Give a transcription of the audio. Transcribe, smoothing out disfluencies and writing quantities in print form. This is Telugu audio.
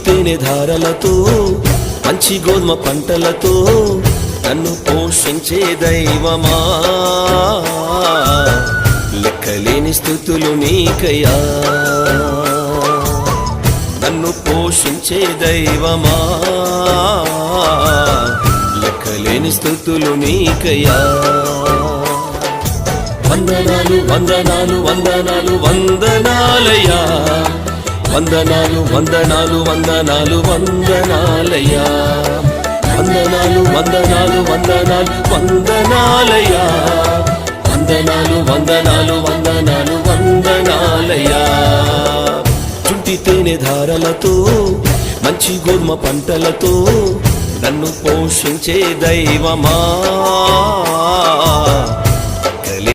తేనె ధారలతో మంచి గోధుమ పంటలతో నన్ను పోషించే దైవమా, లెక్కలేని స్తుతులు నీకయ్యా. నన్ను పోషించే దైవమా, లెక్కలేని స్తుతులు నీకయ్యా. వందనాలు వందనాలు వందనాలు వందనాలయ్యా, వందనాలు వందనాలు వందనాలు వందనాలయ్యా, వందనాలు వందనాలు వందనాలు వందనాలయ్యా, వందనాలు వందనాలు వందనాలు వందనాలయ్యా. చుంటి తేనె ధారలతో మంచి గోధుమ పంటలతో నన్ను పోషించే దైవమా,